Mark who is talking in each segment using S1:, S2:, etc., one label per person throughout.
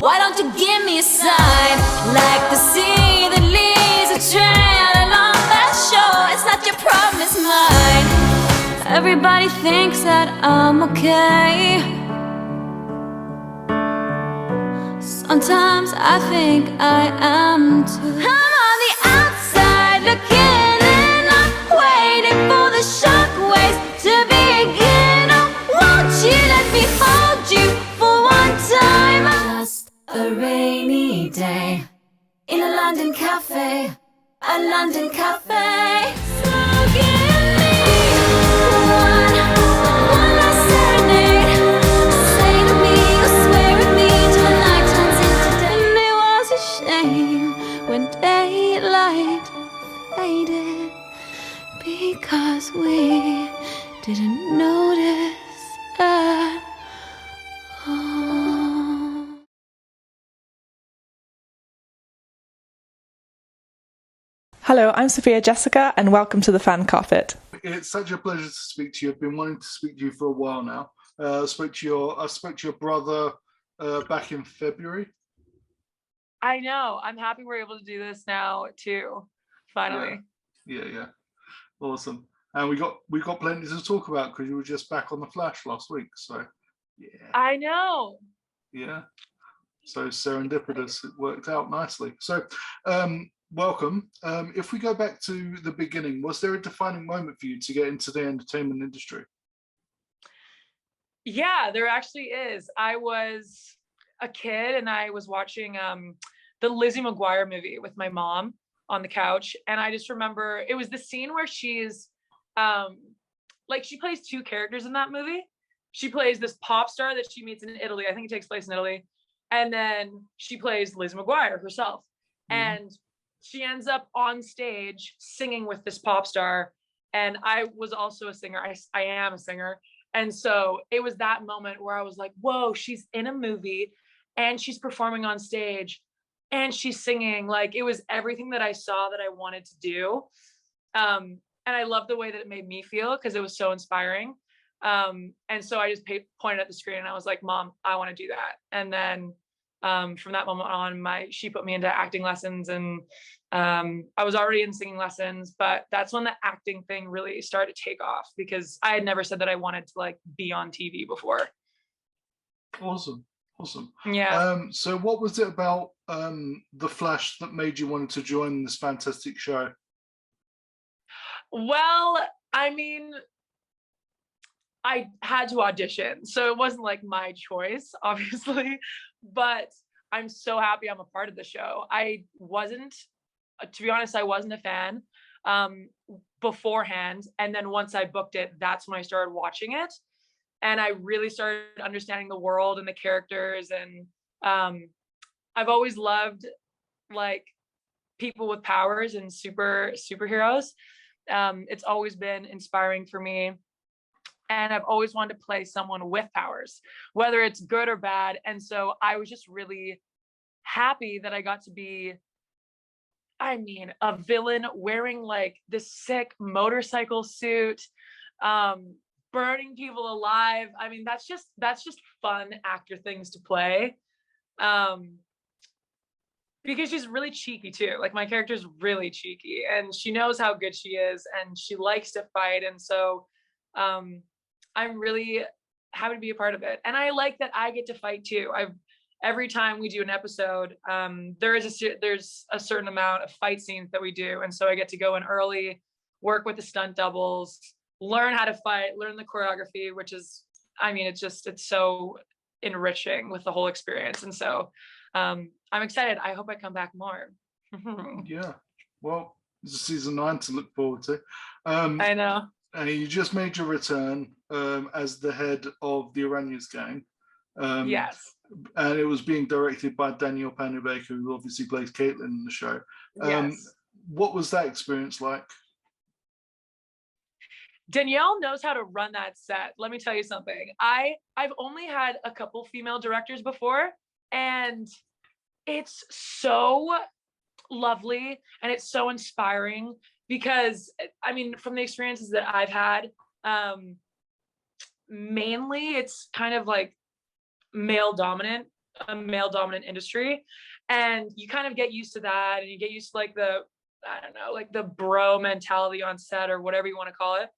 S1: Why don't you give me a sign, like the sea that leaves a trail along that shore? It's not your problem, it's mine. Everybody thinks that I'm okay. Sometimes I think I am too. I'm on the outside looking in, I'm waiting for the shockwaves to begin. Oh, won't you let me hold you for one time? Just a rainy day in a London cafe, a London cafe. So give me one last serenade. Say to me, or swear at me till the night turns into day. And it was a shame when daylight faded, because we didn't notice at all.
S2: Hello, I'm Sophia Jessica, and welcome to the Fan Carpet.
S3: It's such a pleasure to speak to you. I've been wanting to speak to you for a while now. I spoke to your brother back in February.
S4: I know. I'm happy we're able to do this now too. Finally.
S3: Yeah. Awesome. And we got plenty to talk about because you were just back on the Flash last week. So yeah.
S4: I know.
S3: Yeah. So serendipitous. It worked out nicely. So welcome. If we go back to the beginning, was there a defining moment for you to get into the entertainment industry?
S4: Yeah, there actually is. I was a kid and I was watching the Lizzie McGuire movie with my mom on the couch, and I just remember it was the scene where she's like, she plays two characters in that movie. She plays this pop star that she meets in Italy. I think it takes place in Italy. And then she plays Lizzie McGuire herself. Mm-hmm. And she ends up on stage singing with this pop star. And I was also a singer. I am a singer. And so it was that moment where I was like, whoa, she's in a movie and she's performing on stage and she's singing. Like, it was everything that I saw that I wanted to do. And I loved the way that it made me feel because it was so inspiring. And so I just pointed at the screen and I was like, Mom, I want to do that. And then from that moment on, she put me into acting lessons, and I was already in singing lessons, but that's when the acting thing really started to take off because I had never said that I wanted to like be on TV before.
S3: Awesome.
S4: Yeah.
S3: So what was it about the Flash that made you want to join this fantastic show?
S4: Well, I mean, I had to audition, so it wasn't like my choice, obviously, but I'm so happy I'm a part of the show. To be honest, I wasn't a fan beforehand. And then once I booked it, that's when I started watching it. And I really started understanding the world and the characters. And I've always loved like people with powers and superheroes. It's always been inspiring for me. And I've always wanted to play someone with powers, whether it's good or bad. And so I was just really happy that I got to be, a villain wearing like this sick motorcycle suit, burning people alive. I mean, that's just fun actor things to play. Because she's really cheeky too. Like, my character's really cheeky and she knows how good she is and she likes to fight. And so I'm really happy to be a part of it. And I like that I get to fight too. Every time we do an episode, there's a certain amount of fight scenes that we do. And so I get to go in early, work with the stunt doubles, learn how to fight, learn the choreography, which is, it's so enriching with the whole experience. And so I'm excited. I hope I come back more.
S3: Yeah. Well, there's a season 9 to look forward to.
S4: I know.
S3: And you just made your return as the head of the Aranyas gang.
S4: Yes.
S3: And it was being directed by Danielle Panu-Baker, who obviously plays Caitlin in the show.
S4: Yes.
S3: What was that experience like?
S4: Danielle knows how to run that set. Let me tell you something. I've only had a couple female directors before, and it's so lovely and it's so inspiring because from the experiences that I've had, mainly it's kind of like male dominant a male dominant industry, and you kind of get used to that, and you get used to like I don't know, like the bro mentality on set or whatever you want to call it.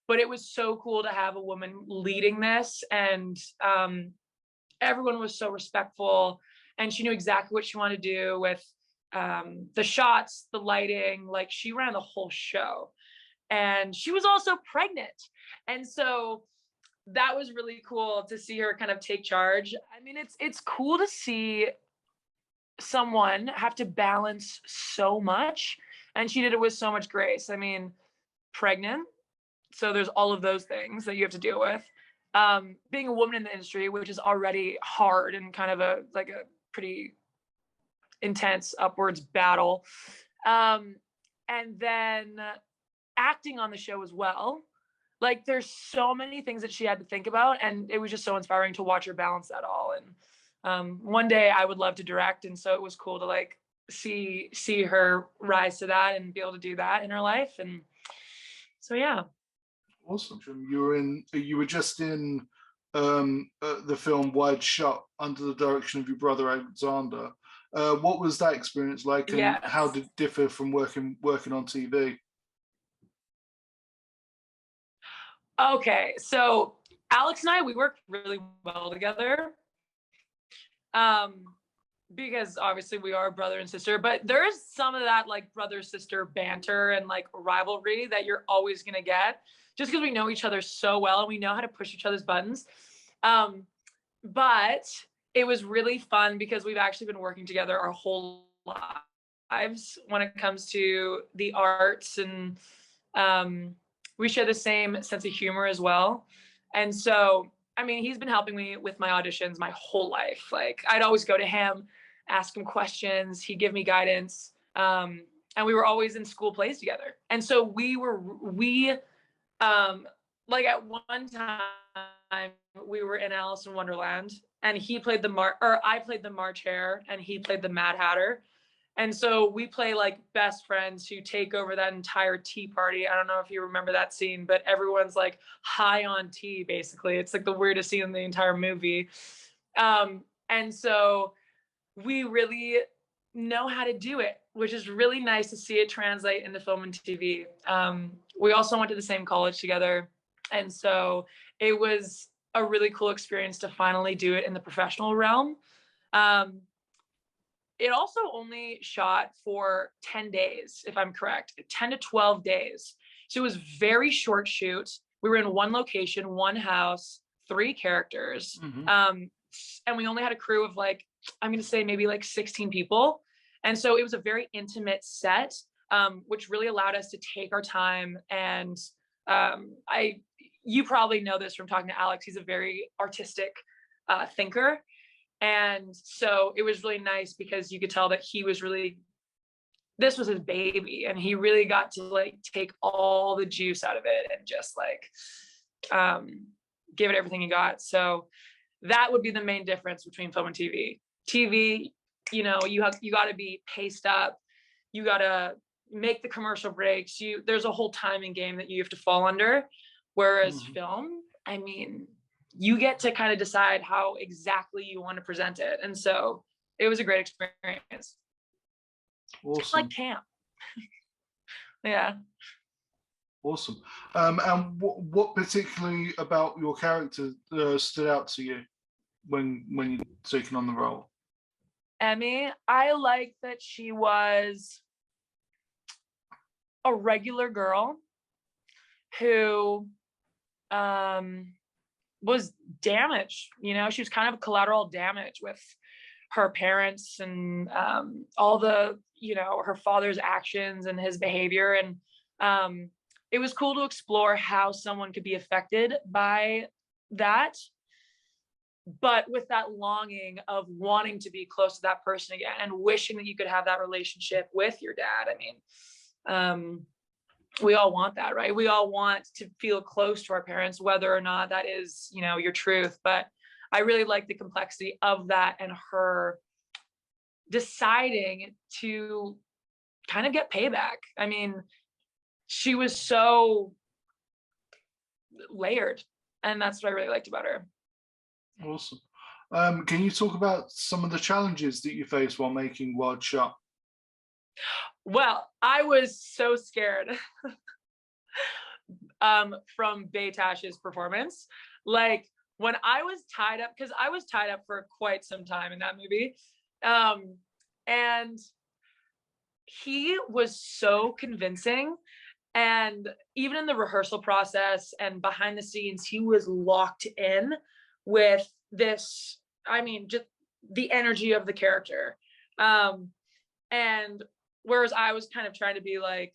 S4: But it was so cool to have a woman leading this, and everyone was so respectful, and she knew exactly what she wanted to do with the shots, the lighting. Like, she ran the whole show, and she was also pregnant, and so that was really cool to see her kind of take charge. I mean, it's cool to see someone have to balance so much, and she did it with so much grace. I mean, pregnant, so there's all of those things that you have to deal with. Being a woman in the industry, which is already hard and kind of a pretty intense upwards battle, and then acting on the show as well. Like, there's so many things that she had to think about, and it was just so inspiring to watch her balance that all. And one day I would love to direct, and so it was cool to like see her rise to that and be able to do that in her life. And so, yeah.
S3: Awesome. You were just in the film Wide Shut under the direction of your brother Alexander. What was that experience like, and
S4: Yes.
S3: how did it differ from working on TV?
S4: Okay, so Alex and I, we worked really well together. Because obviously we are brother and sister, but there is some of that like brother sister banter and like rivalry that you're always gonna get, just because we know each other so well and we know how to push each other's buttons. But it was really fun because we've actually been working together our whole lives when it comes to the arts, and we share the same sense of humor as well. And so, I mean, he's been helping me with my auditions my whole life. Like, I'd always go to him, ask him questions, he'd give me guidance. And we were always in school plays together. And so we like at one time we were in Alice in Wonderland, and he played I played the March Hare and he played the Mad Hatter. And so we play like best friends who take over that entire tea party. I don't know if you remember that scene, but everyone's like high on tea, basically. It's like the weirdest scene in the entire movie. And so we really know how to do it, which is really nice to see it translate into film and TV. We also went to the same college together. And so it was a really cool experience to finally do it in the professional realm. It also only shot for 10 days, if I'm correct, 10 to 12 days. So it was very short shoot. We were in one location, one house, 3 characters. Mm-hmm. And we only had a crew of like, I'm going to say maybe like 16 people. And so it was a very intimate set, which really allowed us to take our time. And you probably know this from talking to Alex. He's a very artistic thinker. And so it was really nice because you could tell that this was his baby, and he really got to like take all the juice out of it and just like give it everything he got. So that would be the main difference between film and TV. TV, you know, you got to be paced up. You got to make the commercial breaks. There's a whole timing game that you have to fall under. Whereas film, I mean, you get to kind of decide how exactly you want to present it. And so it was a great experience.
S3: Awesome.
S4: It's like camp. Yeah.
S3: Awesome. And what particularly about your character stood out to you when you're taking on the role?
S4: Emmy, I like that she was a regular girl who was damaged. You know, she was kind of collateral damage with her parents and all the, you know, her father's actions and his behavior. And it was cool to explore how someone could be affected by that, but with that longing of wanting to be close to that person again and wishing that you could have that relationship with your dad. I mean, we all want that, right? We all want to feel close to our parents, whether or not that is, you know, your truth. But I really like the complexity of that and her deciding to kind of get payback. I mean, she was so layered, and that's what I really liked about her.
S3: Awesome. Can you talk about some of the challenges that you faced while making Wild Shot?
S4: Well, I was so scared from Baytash's performance. Like when I was tied up, because I was tied up for quite some time in that movie. And he was so convincing. And even in the rehearsal process and behind the scenes, he was locked in with this, I mean, just the energy of the character. And whereas I was kind of trying to be like,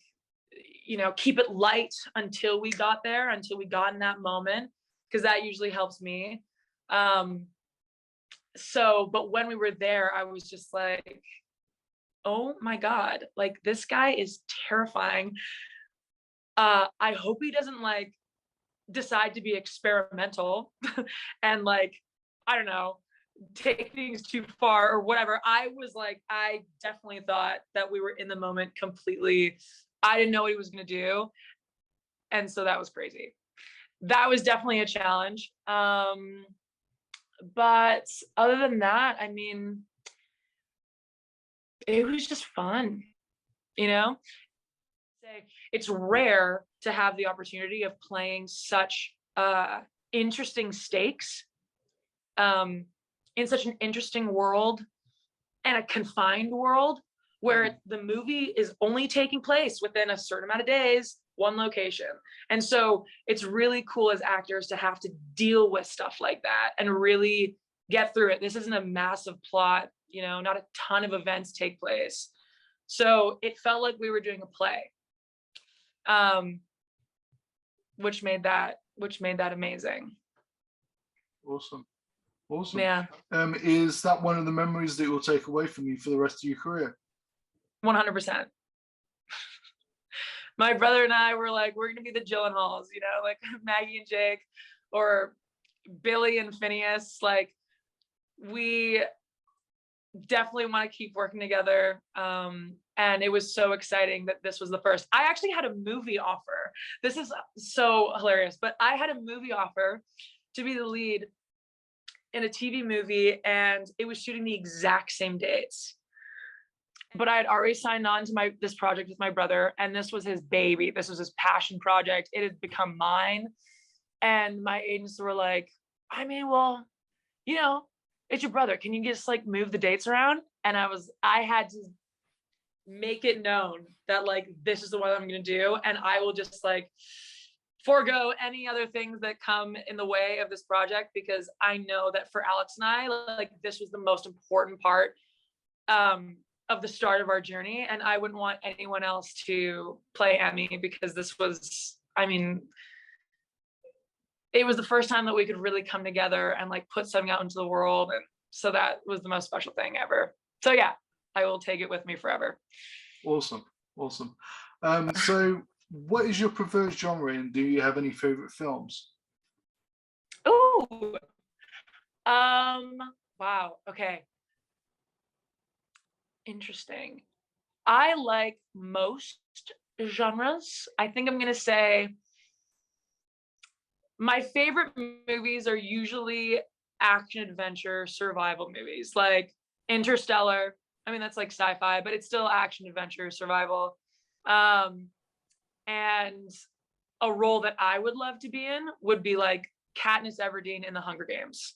S4: keep it light until we got there, until we got in that moment, because that usually helps me. But when we were there, I was just like, oh my God, like this guy is terrifying. I hope he doesn't like decide to be experimental and like, I don't know, take things too far or whatever. I was like, I definitely thought that we were in the moment completely. I didn't know what he was going to do. And so that was crazy. That was definitely a challenge. But other than that, I mean, it was just fun, you know? It's rare to have the opportunity of playing such interesting stakes in such an interesting world and a confined world where the movie is only taking place within a certain amount of days, one location. And so it's really cool as actors to have to deal with stuff like that and really get through it. This isn't a massive plot, not a ton of events take place. So it felt like we were doing a play, which made that amazing.
S3: Awesome.
S4: Yeah.
S3: Is that one of the memories that you'll take away from you for the rest of your career?
S4: 100%. My brother and I were like, we're gonna be the Gyllenhaals, like Maggie and Jake, or Billy and Phineas. Like, we definitely want to keep working together. And it was so exciting that this was the first. I actually had a movie offer. This is so hilarious, but I had a movie offer to be the lead in a TV movie, and it was shooting the exact same dates. But I had already signed on to this project with my brother, and this was his baby. This was his passion project. It had become mine. And my agents were like, I mean, well, it's your brother. Can you just like move the dates around? And I had to make it known that like, this is the one I'm going to do. And I will just like forego any other things that come in the way of this project, because I know that for Alex and I, like, this was the most important part of the start of our journey. And I wouldn't want anyone else to play Emmy, because this was, I mean, it was the first time that we could really come together and like put something out into the world. And so that was the most special thing ever. So yeah, I will take it with me forever.
S3: Awesome. So what is your preferred genre, and do you have any favorite films?
S4: Ooh. Wow. Okay. Interesting. I like most genres. I think I'm going to say my favorite movies are usually action, adventure, survival movies, like Interstellar. I mean, that's like sci-fi, but it's still action, adventure, survival. And a role that I would love to be in would be like Katniss Everdeen in The Hunger Games,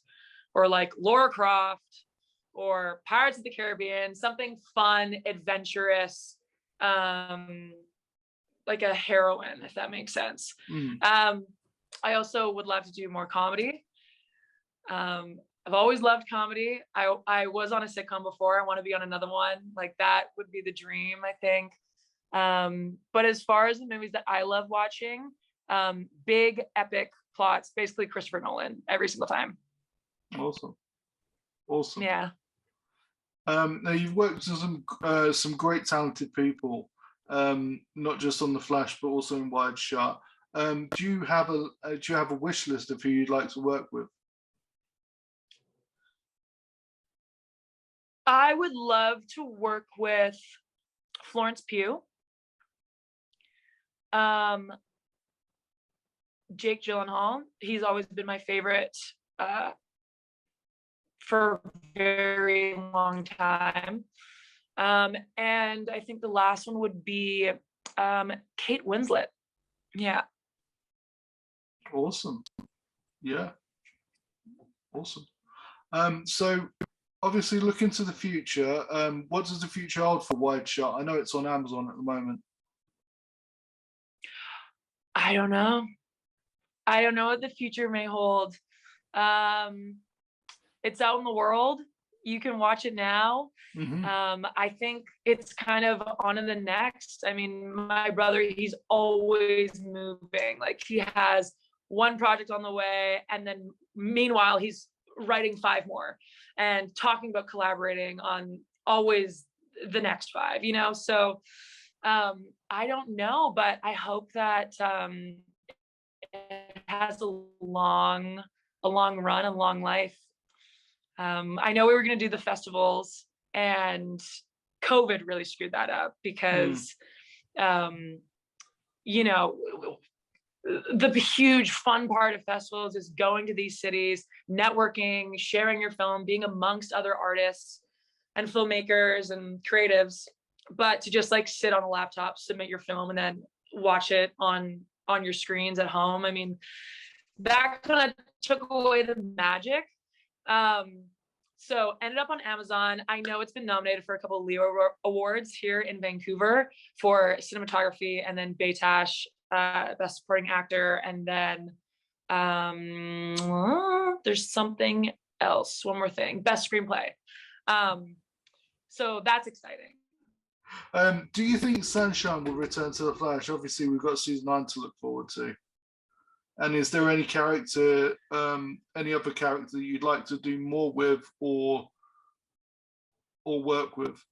S4: or like Laura Croft, or Pirates of the Caribbean, something fun, adventurous, like a heroine, if that makes sense. I also would love to do more comedy. I've always loved comedy. I was on a sitcom before. I want to be on another one. Like, that would be the dream, I think. But as far as the movies that I love watching, big epic plots, basically Christopher Nolan every single time.
S3: Awesome.
S4: Yeah.
S3: Now you've worked with some great talented people, not just on The Flash, but also in Wide Shot. Do you have a wish list of who you'd like to work with?
S4: I would love to work with Florence Pugh, Jake Gyllenhaal. He's always been my favorite for a very long time. And I think the last one would be Kate Winslet. Yeah.
S3: Awesome. Yeah. Awesome. So obviously look into the future. What does the future hold for Wide Shot? I know it's on Amazon at the moment.
S4: I don't know. I don't know what the future may hold. It's out in the world. You can watch it now. I think it's kind of on to the next. I mean, my brother, he's always moving. Like, he has one project on the way, and then meanwhile, he's writing 5 more and talking about collaborating on always the next 5, you know? So I don't know, but I hope that it has a long run, a long life. I know we were going to do the festivals, and COVID really screwed that up because, you know, the huge fun part of festivals is going to these cities, networking, sharing your film, being amongst other artists and filmmakers and creatives. But to just like sit on a laptop, submit your film, and then watch it on your screens at home, I mean, that kind of took away the magic. So ended up on Amazon. I know it's been nominated for a couple of Leo Awards here in Vancouver for cinematography, and then Baytash, Best Supporting Actor, and then there's something else, one more thing, Best Screenplay. So that's exciting.
S3: Do you think Sunshine will return to The Flash? Obviously, we've got season 9 to look forward to. And is there any character, any other character that you'd like to do more with or work with?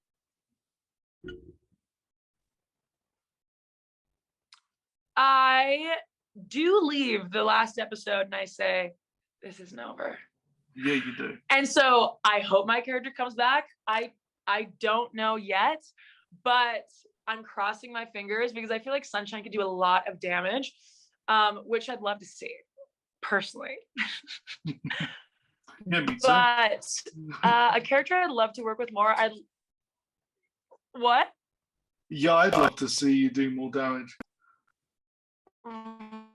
S4: I do leave the last episode and I say, this isn't over.
S3: Yeah, you do.
S4: And so I hope my character comes back. I don't know yet, but I'm crossing my fingers because I feel like Sunshine could do a lot of damage, which I'd love to see personally.
S3: Yeah, me too.
S4: But a character I'd love to work with more. What?
S3: Yeah, I'd love to see you do more damage.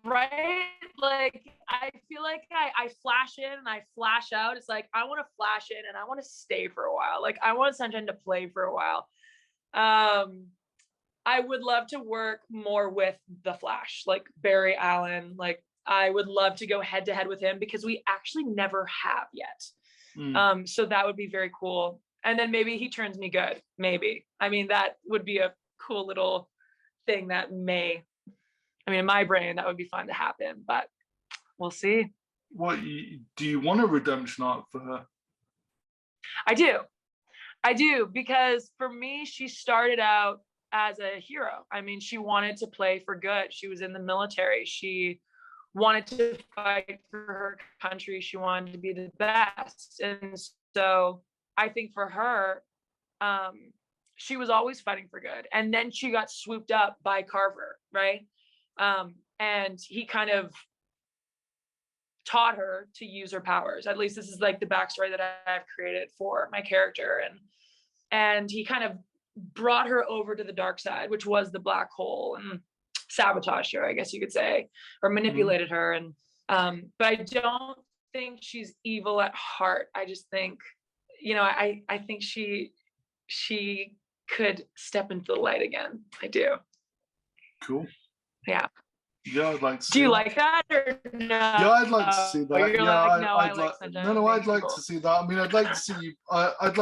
S4: Right? Like, I feel like I flash in and I flash out. It's like, I want to flash in and I want to stay for a while. Like, I want Sunshine to play for a while. I would love to work more with the Flash, like Barry Allen. Like, I would love to go head to head with him because we actually never have yet. So that would be very cool. And then maybe he turns me good. Maybe. I mean, that would be a cool little thing that in my brain, that would be fun to happen, but we'll see.
S3: What do you want a redemption arc for her?
S4: I do, because for me, she started out as a hero. I mean, she wanted to play for good. She was in the military. She wanted to fight for her country. She wanted to be the best. And so I think for her, she was always fighting for good. And then she got swooped up by Carver, right? And he kind of taught her to use her powers. At least this is like the backstory that I've created for my character. And he kind of brought her over to the dark side, which was the black hole, and sabotaged her, I guess you could say, or manipulated her. And but I don't think she's evil at heart. I just think, I think she could step into the light again. I do.
S3: Cool.
S4: Yeah.
S3: Yeah, I'd like to see
S4: Do you
S3: that.
S4: like that or no?
S3: Yeah, I'd like to see that.
S4: You're
S3: Yeah,
S4: like, no,
S3: I'd like to see that. I mean, I'd like to see you. I'd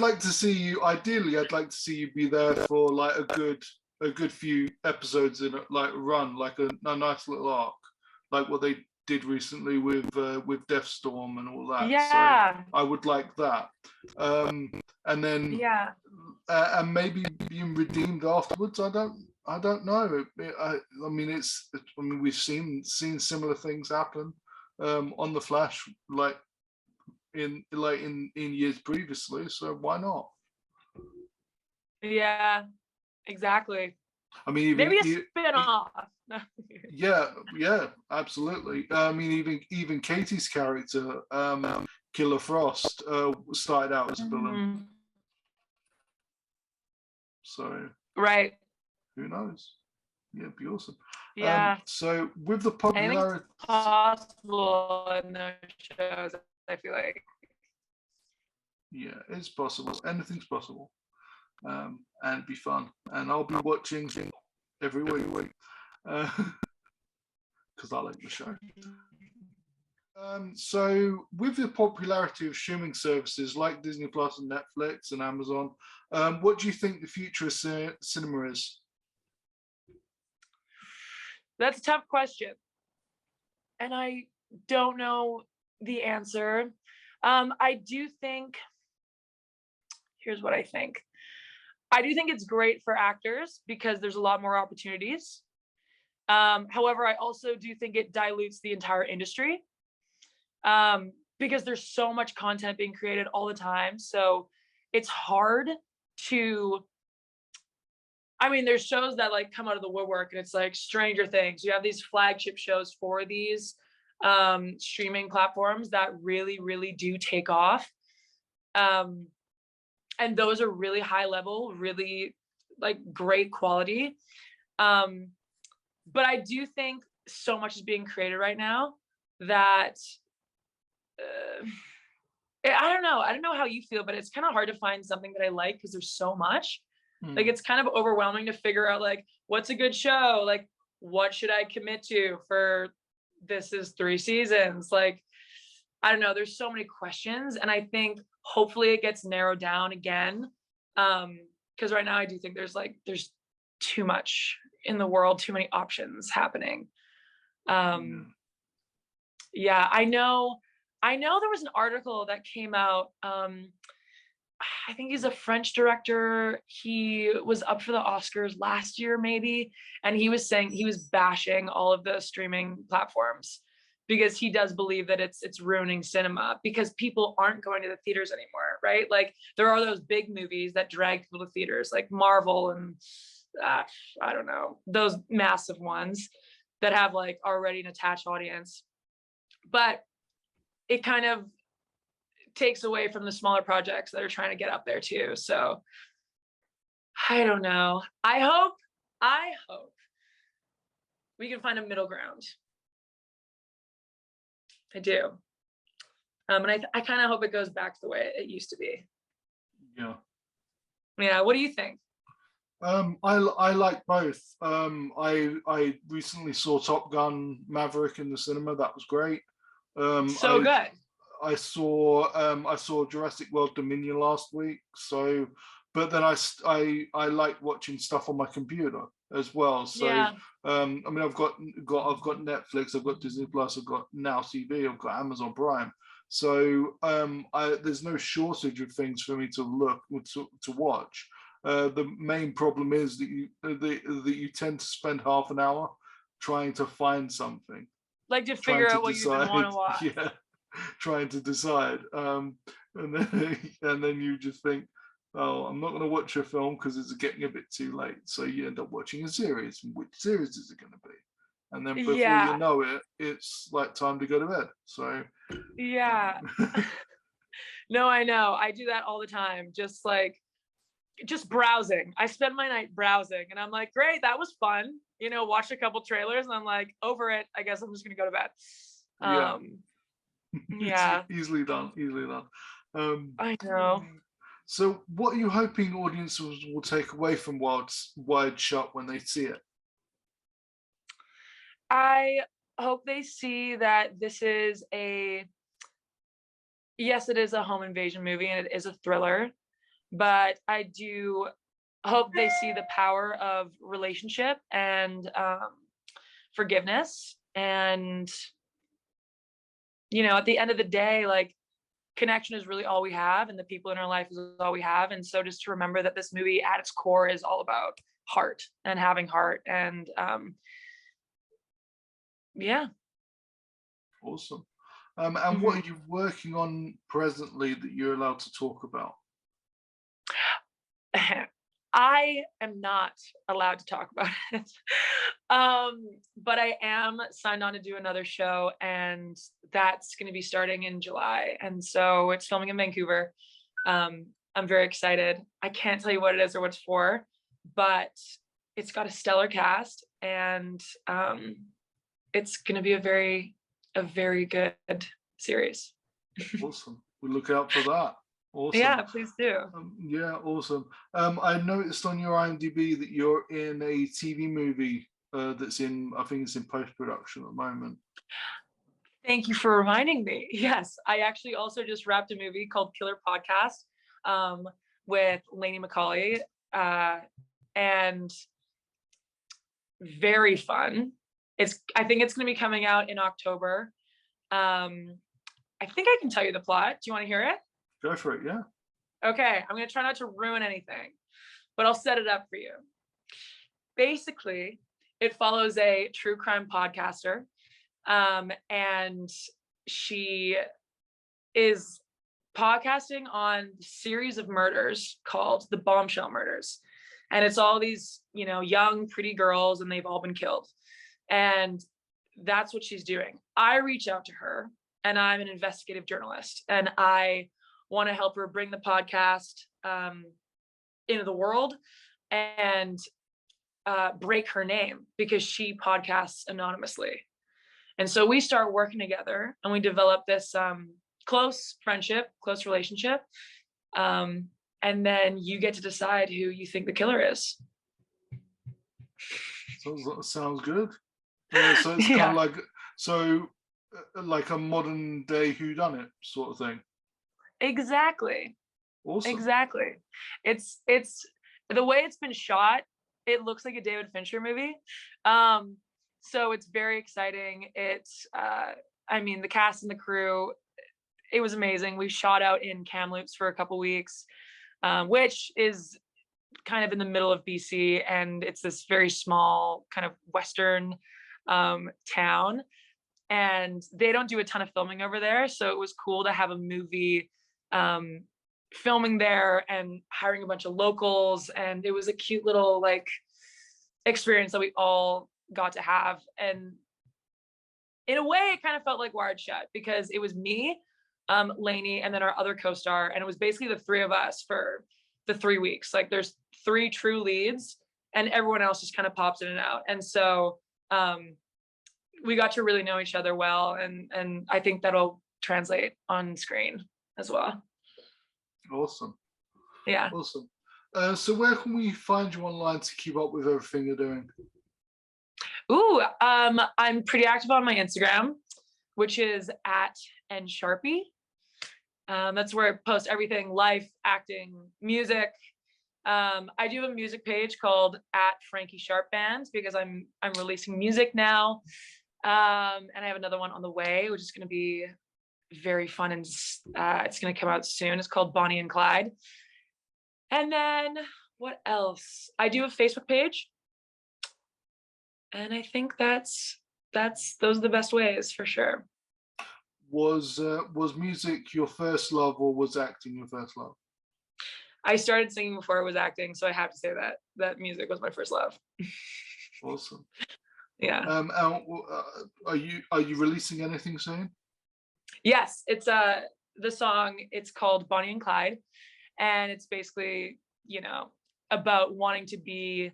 S3: like to see you. Ideally, I'd like to see you be there for like a good few episodes in like run, like a nice little arc, like what they did recently with Deathstorm and all that.
S4: Yeah.
S3: So I would like that. And then and maybe being redeemed afterwards. I don't know. I mean, we've seen similar things happen on the Flash, like in years previously. So why not?
S4: Yeah, exactly.
S3: I mean,
S4: maybe a spin-off.
S3: Yeah, absolutely. I mean, even Katie's character, Killer Frost started out as a villain.
S4: Mhm.
S3: So
S4: Right.
S3: who knows? Yeah, it'd be awesome.
S4: Yeah.
S3: So with the
S4: Anything's
S3: popularity,
S4: possible in those shows, I feel like.
S3: yeah, it's possible. Anything's possible, and it'd be fun. And I'll be watching every week because I like the show. So with the popularity of streaming services like Disney Plus and Netflix and Amazon, what do you think the future of cinema is?
S4: That's a tough question. And I don't know the answer. I do think, here's what I think. I do think it's great for actors because there's a lot more opportunities. However, I also do think it dilutes the entire industry because there's so much content being created all the time. So it's hard to, I mean, there's shows that like come out of the woodwork, and it's like Stranger Things. You have these flagship shows for these streaming platforms that really, really do take off. And those are really high level, really like great quality. But I do think so much is being created right now that I don't know. I don't know how you feel, but it's kind of hard to find something that I like because there's so much. Like it's kind of overwhelming to figure out like what's a good show, like what should I commit to for this is 3 seasons. Like I don't know, there's so many questions, and I think hopefully it gets narrowed down again, because right now I do think there's too much in the world, too many options happening. Yeah, I know there was an article that came out. I think he's a French director. He was up for the Oscars last year, maybe. And he was saying he was bashing all of the streaming platforms because he does believe that it's ruining cinema because people aren't going to the theaters anymore, right? Like there are those big movies that drag people to theaters, like Marvel and I don't know, those massive ones that have like already an attached audience. But it kind of takes away from the smaller projects that are trying to get up there too. So I don't know. I hope we can find a middle ground. I do. And I kind of hope it goes back to the way it used to be.
S3: Yeah.
S4: Yeah. What do you think?
S3: I like both. I recently saw Top Gun Maverick in the cinema. That was great.
S4: Good.
S3: I saw Jurassic World Dominion last week. So, but then I like watching stuff on my computer as well. So,
S4: Yeah.
S3: I mean, I've got Netflix, I've got Disney Plus, I've got Now TV, I've got Amazon Prime. So, there's no shortage of things for me to look to watch. The main problem is that you tend to spend half an hour trying to find something,
S4: like to figure out what you even want to watch.
S3: Yeah, trying to decide, and then you just think, oh, I'm not going to watch a film because it's getting a bit too late. So you end up watching a series. Which series is it going to be? And then before you know it, it's like time to go to bed. So
S4: yeah. No, I know. I do that all the time. Just browsing. I spend my night browsing, and I'm like, great, that was fun. You know, watch a couple trailers, and I'm like, over it. I guess I'm just gonna go to bed. Yeah.
S3: Easily done.
S4: I know.
S3: So, what are you hoping audiences will take away from Wide Shut when they see it?
S4: I hope they see that yes, it is a home invasion movie and it is a thriller, but I do hope they see the power of relationship and forgiveness. And, you know, at the end of the day, like connection is really all we have, and the people in our life is all we have. And so just to remember that this movie at its core is all about heart and having heart. And yeah.
S3: Awesome. And what are you working on presently that you're allowed to talk about?
S4: I am not allowed to talk about it. But I am signed on to do another show, and that's going to be starting in July. And so it's filming in Vancouver. I'm very excited. I can't tell you what it is or what it's for, but it's got a stellar cast, and it's going to be a very good series.
S3: Awesome. We look out for that. Awesome.
S4: Yeah, please do.
S3: Yeah, awesome. I noticed on your IMDb that you're in a TV movie that's I think it's in post-production at the moment.
S4: Thank you for reminding me. Yes, I actually also just wrapped a movie called Killer Podcast with Lainey Macaulay, and very fun. I think it's going to be coming out in October. I think I can tell you the plot. Do you want to hear it?
S3: Go for it, yeah.
S4: Okay, I'm going to try not to ruin anything, but I'll set it up for you. Basically, it follows a true crime podcaster, and she is podcasting on a series of murders called the Bombshell Murders. And it's all these, young, pretty girls, and they've all been killed. And that's what she's doing. I reach out to her, and I'm an investigative journalist, and I want to help her bring the podcast into the world and break her name, because she podcasts anonymously. And so we start working together, and we develop this close friendship, close relationship. And then you get to decide who you think the killer is.
S3: Sounds good. Yeah, so it's kind of like a modern day whodunit sort of thing.
S4: Exactly.
S3: Awesome.
S4: Exactly. It's the way it's been shot, it looks like a David Fincher movie. So it's very exciting. It's the cast and the crew, it was amazing. We shot out in Kamloops for a couple weeks, which is kind of in the middle of BC, and it's this very small kind of Western town, and they don't do a ton of filming over there. So it was cool to have a movie filming there and hiring a bunch of locals, and it was a cute little experience that we all got to have. And in a way, it kind of felt like Wired Shut, because it was me, Lainey, and then our other co-star, and it was basically the three of us for the 3 weeks. There's 3 true leads, and everyone else just kind of pops in and out. And so we got to really know each other well, and I think that'll translate on screen as well.
S3: Awesome.
S4: Yeah.
S3: Awesome. So where can we find you online to keep up with everything you're doing?
S4: Ooh, I'm pretty active on my Instagram, which is @nsharpie. That's where I post everything: life, acting, music. I do have a music page called @Frankie Sharp Band, because I'm releasing music now. And I have another one on the way, which is going to be very fun, and it's going to come out soon. It's called Bonnie and Clyde. And then what else? I do a Facebook page, and I think those are the best ways for sure.
S3: Was music your first love, or was acting your first love?
S4: I started singing before I was acting, so I have to say that music was my first love.
S3: Awesome.
S4: Yeah.
S3: Are you releasing anything soon?
S4: Yes, it's the song. It's called Bonnie and Clyde, and it's basically about wanting to be,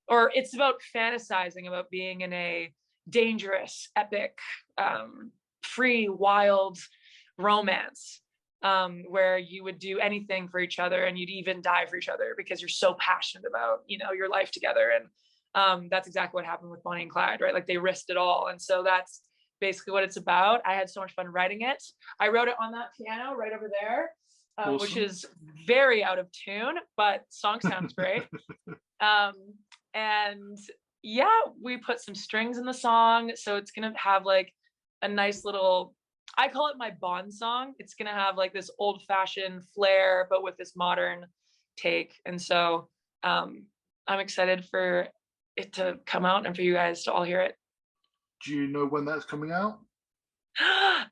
S4: or it's about fantasizing about being in a dangerous, epic, free, wild romance, where you would do anything for each other, and you'd even die for each other, because you're so passionate about your life together. And that's exactly what happened with Bonnie and Clyde, right? They risked it all. And so that's basically what it's about. I had so much fun writing it. I wrote it on that piano right over there, awesome. Which is very out of tune, but song sounds great. And yeah, we put some strings in the song, so it's gonna have a nice little, I call it my Bond song. It's gonna have this old-fashioned flair, but with this modern take. And so I'm excited for it to come out and for you guys to all hear it.
S3: Do you know when that's coming out?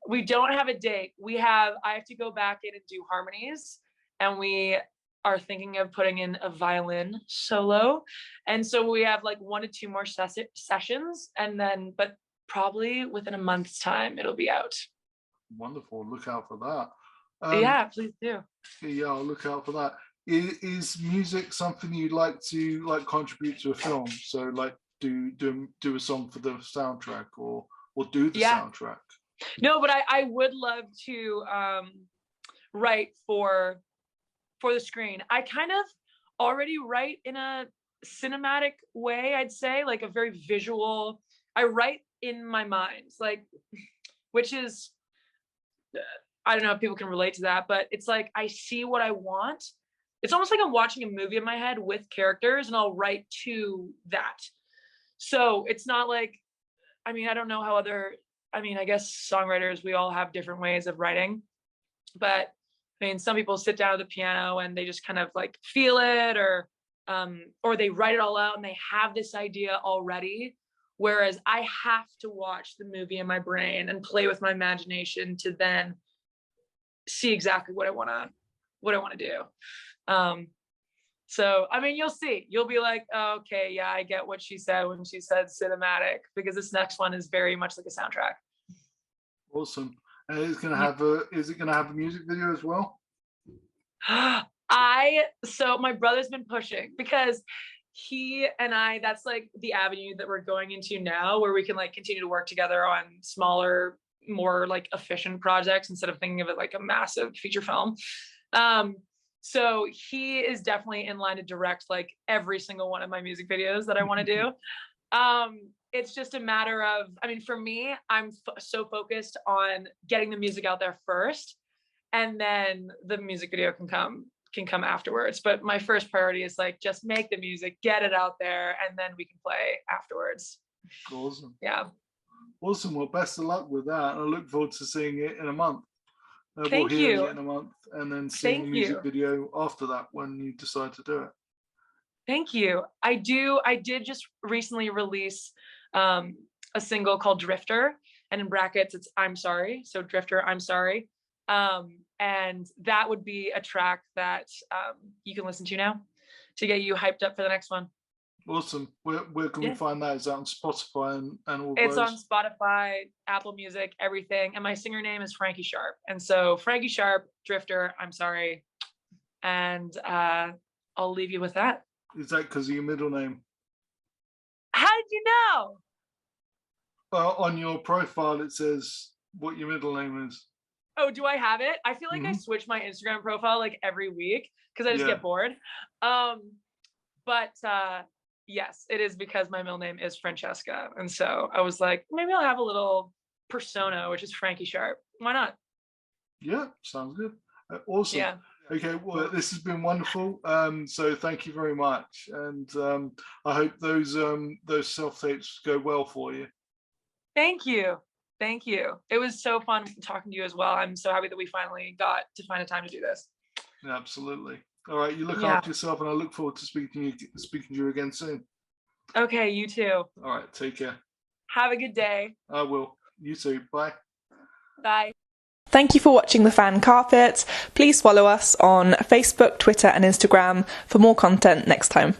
S4: We don't have a date. I have to go back in and do harmonies, and we are thinking of putting in a violin solo. And so we have like 1 to 2 more sessions, and then, but probably within a month's time, it'll be out.
S3: Wonderful. Look out for that.
S4: Yeah, please do.
S3: Yeah, I'll look out for that. Is music something you'd like to contribute to a film? So like do a song for the soundtrack or do the soundtrack?
S4: No, but I would love to write for the screen. I kind of already write in a cinematic way, I'd say, like a very visual. I write in my mind, like, which is, I don't know if people can relate to that, but it's like I see what I want. It's almost like I'm watching a movie in my head with characters, and I'll write to that. So it's not like, I mean, I don't know how I guess songwriters, we all have different ways of writing, but I mean, some people sit down at the piano and they just kind of like feel it, or they write it all out and they have this idea already. Whereas I have to watch the movie in my brain and play with my imagination to then see exactly what I want to do. So, I mean, you'll see, you'll be like, oh, okay, yeah, I get what she said when she said cinematic, because this next one is very much like a soundtrack.
S3: Awesome. And is it going to have a music video as well?
S4: So my brother's been pushing, because he and I, that's like the avenue that we're going into now, where we can like continue to work together on smaller, more like efficient projects instead of thinking of it like a massive feature film. So he is definitely in line to direct like every single one of my music videos that I want to do. It's just a matter of, I mean, for me, I'm so focused on getting the music out there first, and then the music video can come afterwards. But my first priority is like, just make the music, get it out there, and then we can play afterwards.
S3: Awesome.
S4: Yeah.
S3: Awesome. Well, best of luck with that. And I look forward to seeing it in a month.
S4: Thank you.
S3: It in a month, and then seeing the music video after that when you decide to do it.
S4: Thank you. I did just recently release a single called Drifter, and in brackets it's I'm sorry. So Drifter, I'm sorry. And that would be a track that you can listen to now to get you hyped up for the next one.
S3: Awesome. Where can we find that? Is that on Spotify and all
S4: It's
S3: those?
S4: on Spotify, Apple Music, everything. And my singer name is Frankie Sharp. And so Frankie Sharp, Drifter, I'm sorry. And I'll leave you with that.
S3: Is that because of your middle name?
S4: How did you know?
S3: On your profile, it says what your middle name is.
S4: Oh, do I have it? I feel like I switch my Instagram profile like every week because I just get bored. But yes, it is because my middle name is Francesca. And so I was like, maybe I'll have a little persona, which is Frankie Sharp. Why not?
S3: Yeah, sounds good. Awesome. Yeah. Okay, well, this has been wonderful. So thank you very much. And I hope those self-tapes go well for you.
S4: Thank you. Thank you. It was so fun talking to you as well. I'm so happy that we finally got to find a time to do this.
S3: Yeah, absolutely. All right, you look after yourself, and I look forward to speaking to you again soon.
S4: Okay, you too.
S3: All right, take care.
S4: Have a good day.
S3: I will. You too. Bye.
S4: Bye.
S2: Thank you for watching The Fan Carpet. Please follow us on Facebook, Twitter and Instagram for more content next time.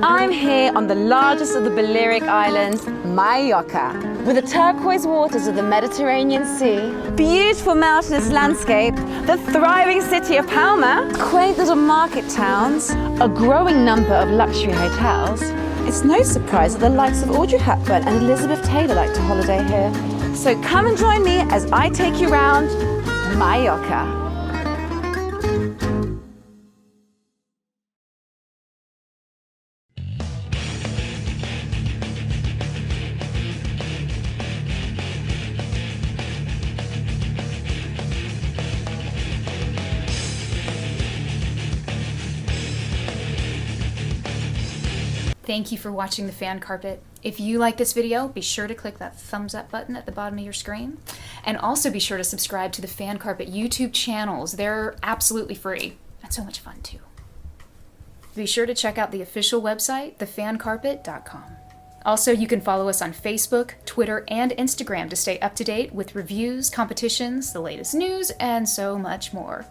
S5: I'm here on the largest of the Balearic Islands, Mallorca. With the turquoise waters of the Mediterranean Sea, beautiful mountainous landscape, the thriving city of Palma, quaint little market towns, a growing number of luxury hotels, it's no surprise that the likes of Audrey Hepburn and Elizabeth Taylor like to holiday here. So come and join me as I take you round Mallorca.
S6: Thank you for watching The Fan Carpet. If you like this video, be sure to click that thumbs up button at the bottom of your screen. And also be sure to subscribe to the Fan Carpet YouTube channels. They're absolutely free and so much fun too. Be sure to check out the official website, thefancarpet.com. Also, you can follow us on Facebook, Twitter, and Instagram to stay up to date with reviews, competitions, the latest news, and so much more.